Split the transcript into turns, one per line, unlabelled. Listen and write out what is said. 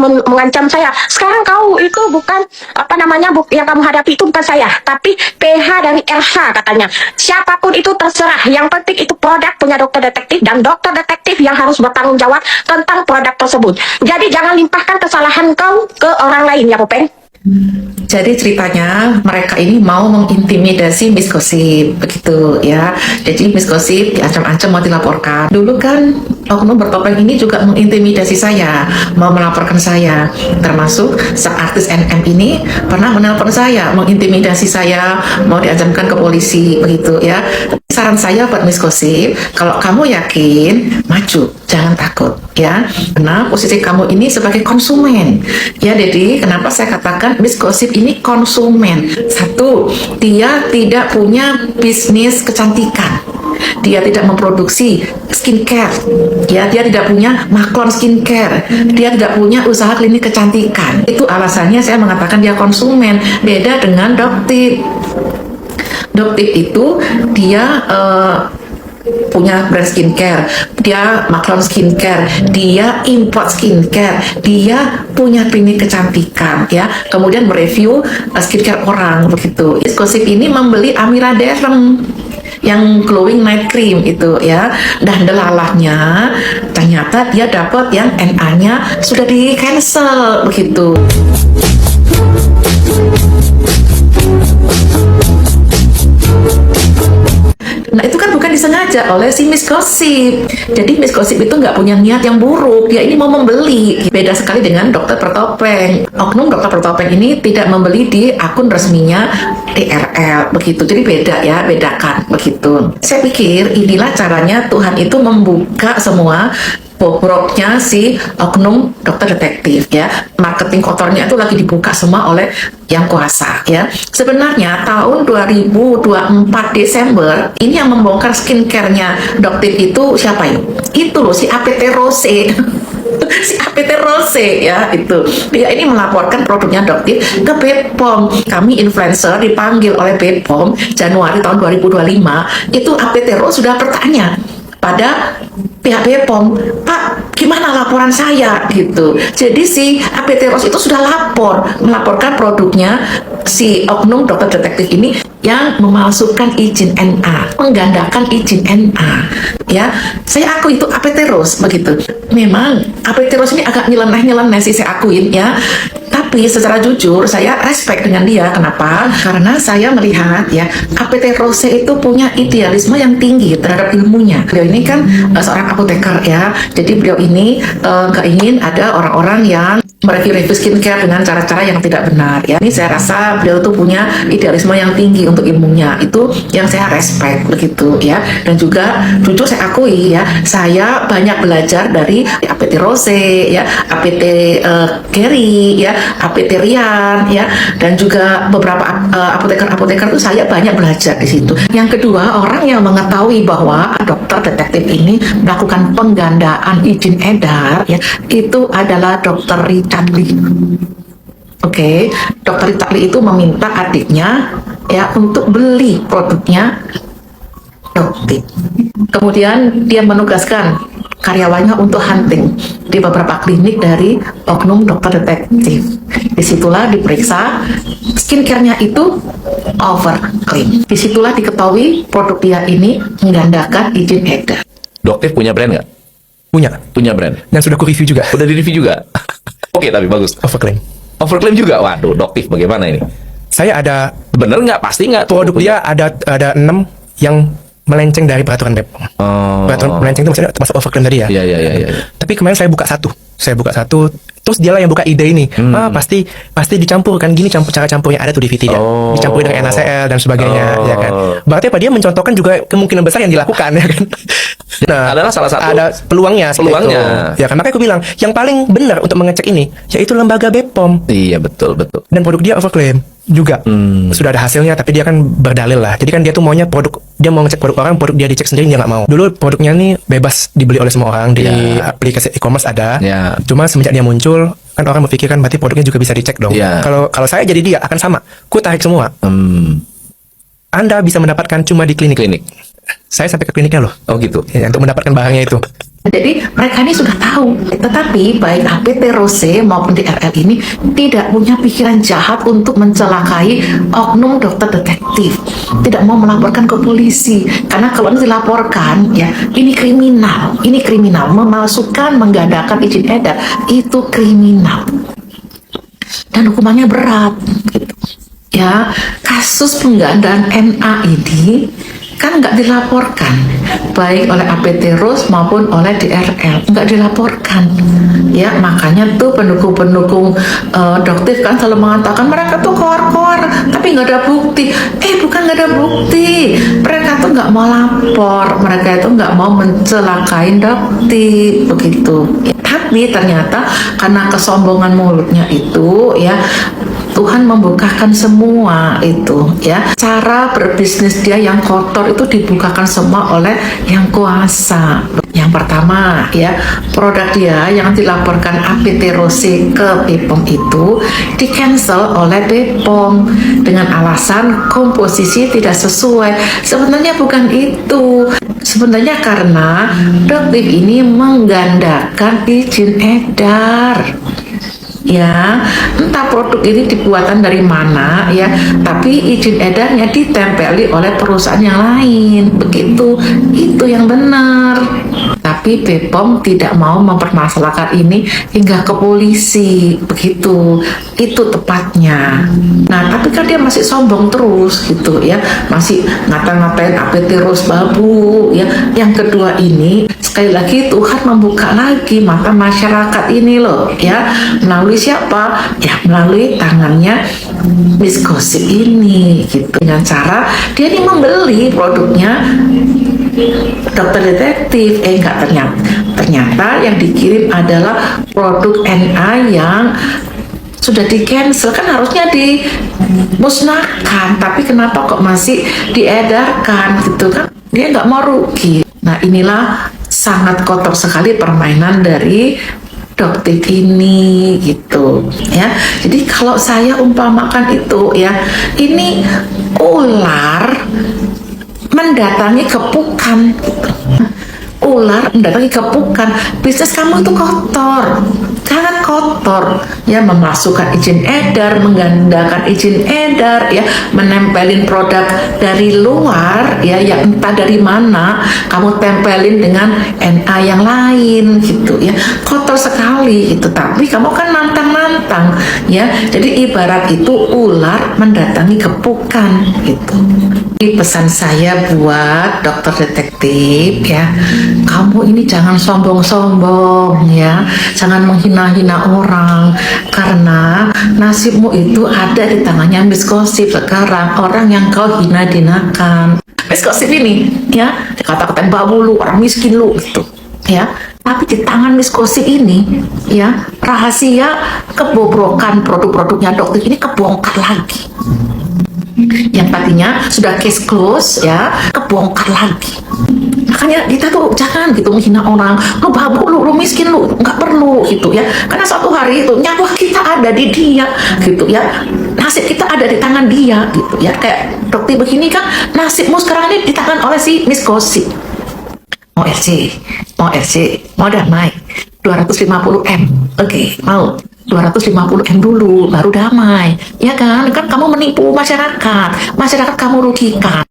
mengancam saya. Sekarang kau itu bukan apa namanya, yang kamu hadapi itu bukan saya, tapi PH dari RH katanya. Siapapun itu terserah. Yang penting itu produk punya dokter detektif, dan dokter detektif yang harus bertanggung jawab tentang produk tersebut. Jadi jangan limpahkan kesalahan kau ke orang lain ya, Popeng.
Jadi ceritanya mereka ini mau mengintimidasi Miss Gosip, begitu ya. Jadi Miss Gosip diancam-ancam mau dilaporkan. Dulu kan oknum bertopeng ini juga mengintimidasi saya, mau melaporkan saya. Termasuk sang artis NM ini pernah menelpon saya, mengintimidasi saya, mau diancamkan ke polisi, begitu ya. Saran saya buat Miss Gosip, kalau kamu yakin, maju, jangan takut ya. Karena posisi kamu ini sebagai konsumen ya. Jadi kenapa saya katakan Miss Gosip ini konsumen? Satu, dia tidak punya bisnis kecantikan, dia tidak memproduksi skincare ya, dia tidak punya Maklon skincare, dia tidak punya usaha klinik kecantikan. Itu alasannya saya mengatakan dia konsumen. Beda dengan Doktip. Doktip itu dia punya brand skincare, dia Maklon skincare, dia import skincare, dia punya klinik kecantikan ya, kemudian mereview skincare orang, begitu. Miss Gosip ini membeli Amira Derm yang glowing night cream itu ya, dan delalahnya ternyata dia dapat yang NA-nya sudah di cancel, begitu. Nah itu kan bukan disengaja oleh si Miss Gosip. Jadi Miss Gosip itu nggak punya niat yang buruk, dia ini mau membeli. Beda sekali dengan dokter bertopeng. Oknum dokter bertopeng ini tidak membeli di akun resminya DRL, begitu. Jadi beda ya, bedakan, begitu. Saya pikir inilah caranya Tuhan itu membuka semua bobroknya si oknum dokter detektif ya. Marketing kotornya itu lagi dibuka semua oleh yang kuasa ya. Sebenarnya tahun 2024 Desember ini yang membongkar skincare-nya Doktip itu siapa ya? Itu loh si APT Rose. Si APT Rose ya, itu dia ini melaporkan produknya Doktip ke BPOM. Kami influencer dipanggil oleh BPOM Januari tahun 2025. Itu APT Rose sudah bertanya pada pihak BPOM, Pak, gimana laporan saya gitu. Jadi si APT Rose itu sudah melaporkan produknya si oknum dokter detektif ini yang memalsukan izin NA, menggandakan izin NA ya. Saya akui itu APT Rose, begitu. Memang APT Rose ini agak nyeleneh sih, saya akuin ya. Tapi secara jujur saya respect dengan dia. Kenapa? Karena saya melihat ya, APT Rose itu punya idealisme yang tinggi terhadap ilmunya. Beliau ini kan seorang apoteker ya. Jadi beliau ini nggak ingin ada orang-orang yang mereview skincare dengan cara-cara yang tidak benar ya. Ini saya rasa beliau tuh punya idealisme yang tinggi untuk ilmunya. Itu yang saya respect, begitu ya. Dan juga jujur saya akui ya, saya banyak belajar dari APT Rose ya, APT Gary ya, APT Rian ya, dan juga beberapa apoteker-apoteker itu saya banyak belajar di situ. Yang kedua, orang yang mengetahui bahwa dokter detektif ini melakukan penggandaan izin edar ya, itu adalah Dokter Richard Lee. Oke, Dokter Richard Lee itu meminta adiknya ya untuk beli produknya Doktip. Kemudian dia menugaskan karyawannya untuk hunting di beberapa klinik dari oknum dokter detektif. Disitulah diperiksa skincare-nya itu overclaim. Disitulah diketahui produk dia ini menggandakan izin edar.
Doktip punya brand nggak? Punya brand.
Dan sudah ku review juga.
Udah di review juga. Oke, tapi bagus. Overclaim juga. Waduh, Doktip bagaimana ini?
Saya ada
Bener nggak? Pasti nggak?
produk dia ada 6 yang melenceng dari peraturan BPOM. Peraturan melenceng itu maksudnya termasuk overclaim tadi ya.
Iya.
Tapi kemarin saya buka satu, terus dialah yang buka ide ini. Pasti dicampur kan, gini cara campurnya ada tuh di VT dia. Dicampur dengan NaCl dan sebagainya ya kan. Berarti apa, dia mencontohkan juga kemungkinan besar yang dilakukan ya kan. Nah,
adalah salah satu
ada peluangnya. Ya kan, makanya aku bilang yang paling benar untuk mengecek ini yaitu lembaga BPOM.
Iya, betul.
Dan produk dia overclaim juga. Sudah ada hasilnya, tapi dia kan berdalil lah. Jadi kan dia tuh maunya dia mau ngecek produk orang, produk dia dicek sendiri dia nggak mau. Dulu produknya nih bebas dibeli oleh semua orang di aplikasi e-commerce ada. Cuma semenjak dia muncul kan orang berpikir kan berarti produknya juga bisa dicek dong. Kalau saya jadi dia akan sama, ku tarik semua. Anda bisa mendapatkan cuma di klinik. Saya sampai ke kliniknya loh.
Oh gitu.
Ya, untuk mendapatkan barangnya itu.
Jadi mereka ini sudah tahu, tetapi baik APT Rose maupun DRL ini tidak punya pikiran jahat untuk mencelakai oknum dokter detektif. Tidak mau melaporkan ke polisi, karena kalau dilaporkan, ya ini kriminal, memalsukan, menggandakan izin edar itu kriminal dan hukumannya berat. Gitu. Ya, kasus penggandaan NA ini kan nggak dilaporkan baik oleh APT Rose maupun oleh DRL, nggak dilaporkan, ya makanya tuh pendukung dokter kan selalu mengatakan mereka tuh koar-koar tapi nggak ada bukti. Bukan nggak ada bukti, mereka tuh nggak mau lapor, mereka itu nggak mau mencelakai dokter begitu. Tapi ternyata karena kesombongan mulutnya itu, ya Tuhan membukakan semua itu, ya cara berbisnis dia yang kotor itu dibukakan semua oleh yang kuasa. Yang pertama, ya produk dia yang dilaporkan APT Rose ke BPOM itu di cancel oleh BPOM dengan alasan komposisi tidak sesuai. Sebenarnya bukan itu. Sebenarnya karena dokter ini menggandakan izin edar. Ya, entah produk ini dibuatan dari mana, ya, tapi izin edarnya ditempeli oleh perusahaan yang lain, begitu, itu yang benar. Tapi BPOM tidak mau mempermasalahkan ini hingga ke polisi, begitu, itu tepatnya. Nah, tapi kan dia masih sombong terus, gitu, ya, masih ngata-ngatain APT Rose babu, ya. Yang kedua ini, sekali lagi Tuhan membuka lagi mata masyarakat ini loh, ya, melalui siapa? Ya melalui tangannya Miss Gossip ini, gitu. Dengan cara dia ini membeli produknya dokter detektif. Enggak, ternyata yang dikirim adalah produk NA yang sudah di cancel, kan harusnya dimusnahkan, tapi kenapa kok masih diedarkan, gitu kan? Dia nggak mau rugi. Nah, inilah sangat kotor sekali permainan dari dokter ini, gitu, ya. Jadi kalau saya umpamakan itu, ya, ini ular mendatangi kepukan, gitu. Ular mendatangi kepukan, bisnis kamu itu kotor, sangat kotor, ya, memasukkan izin edar, menggandakan izin edar, ya, menempelin produk dari luar, ya, yang entah dari mana kamu tempelin dengan NA yang lain, gitu, ya, kotor sekali itu. Tapi kamu kan nantang-nantang, ya, jadi ibarat itu ular mendatangi kepukan, gitu. Ini pesan saya buat dokter detektif, ya, kamu ini jangan sombong-sombong, ya, jangan menghina-hina orang, karena nasibmu itu ada di tangannya Miss Gossip sekarang, orang yang kau hina-hinakan. Miss Gossip ini, ya, dikata-katain babu lu, orang miskin lu, gitu, ya. Tapi di tangan Miss Gossip ini, ya, rahasia kebobrokan produk-produknya dokter ini kebongkar lagi. Yang tadinya sudah case close, ya, kebongkar lagi. Makanya kita tuh jangan gitu menghina orang, lu babu, lu miskin, lu nggak perlu, gitu, ya, karena suatu hari itu nyawa kita ada di dia, gitu, ya, nasib kita ada di tangan dia, gitu, ya, kayak dokter begini kan nasibmu sekarang ini di tangan oleh si Miss Gossip. Mau RC, mau damai 250M, oke, mau 250M dulu baru damai, ya kan? Kan kamu menipu masyarakat kamu rugikan.